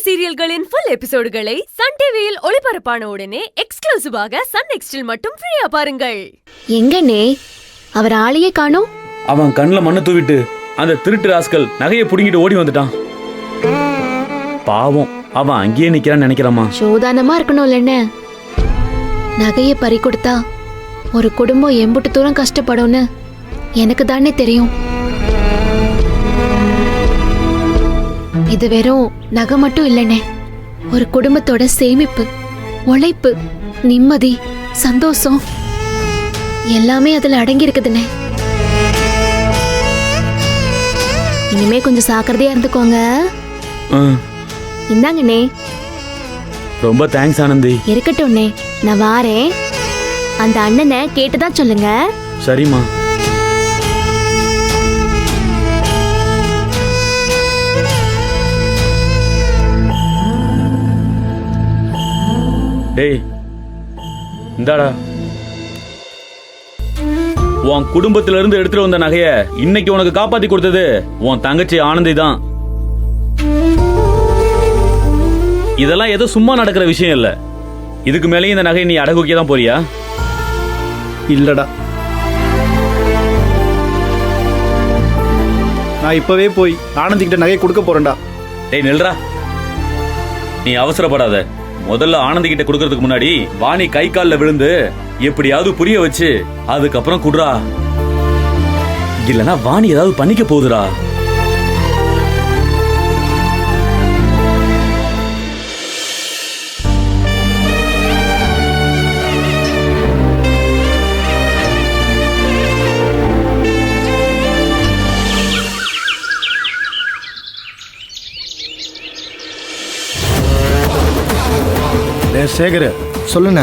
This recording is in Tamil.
சீரியல்களின் ஃபுல் எபிசோடுகளை சன் டிவியில் ஒளிபரப்பான உடனே எக்ஸ்க்ளூசிவாக சன் நெக்ஸ்டில் மட்டும் ஃப்ரீயா பாருங்கள். எங்கண்ணே அவர் ஆளையே காணோம். அவன் கண்ணுல மண்ணை தூவிட்டு அந்த திருட்டு ராஸ்கல் நகையை புடுங்கிட்டு ஓடி வந்துட்டான். பாவம், அவன் அங்கேயே நிக்கிறான்னு நினைக்கிறாமா. சோதானமா இருக்கணும்ல. நகையை பறி கொடுத்தா ஒரு குடும்பம் எம்புட்டு தூரம் கஷ்டப்படும்னு எனக்கு தானே தெரியும். இது வெறும் நகை மட்டும் இல்லைண்ணே, ஒரு குடும்பத்தோட சேமிப்பு, உழைப்பு, நிம்மதி, சந்தோஷம் எல்லாமே அதுல அடங்கி இருக்குதுண்ணே. இனிமே கொஞ்சம் சாக்கிரதையா இருந்துக்கோங்க. இந்தாங்கண்ணே. ரொம்ப தேங்க்ஸ் ஆனந்தி. இருக்கட்டும்ண்ணே, நான் வாரேன். அந்த அண்ணனை கேட்டுதான் சொல்லுங்க. சரிம்மா. டேய், இந்தாடா. உன் குடும்பத்தில இருந்து எடுத்துட்டு வந்த நகைய இன்னைக்கு உனக்கு காப்பாத்தி கொடுத்தது உன் தங்கச்சி ஆனந்தி தான். இதெல்லாம் ஏதோ சும்மா நடக்கிற விஷயம் இல்ல. இதுக்கு மேலேயும் இந்த நகையை நீ அடகு வைக்க தான் போறியா? இல்லடா, நான் இப்பவே போய் ஆனந்திக்கிட்ட நகை கொடுக்க போறேன்டா. டேய் நில்றா, நீ அவசரப்படாத. முதல்ல ஆனந்தி கிட்ட கொடுக்கறதுக்கு முன்னாடி வாணி கை கால்ல விழுந்து எப்படியாவது புரிய வச்சு அதுக்கப்புறம் குடுறா. இல்லனா வாணி ஏதாவது பண்ணிக்க போகுதுடா. சேகர், சொல்லுண்ணா.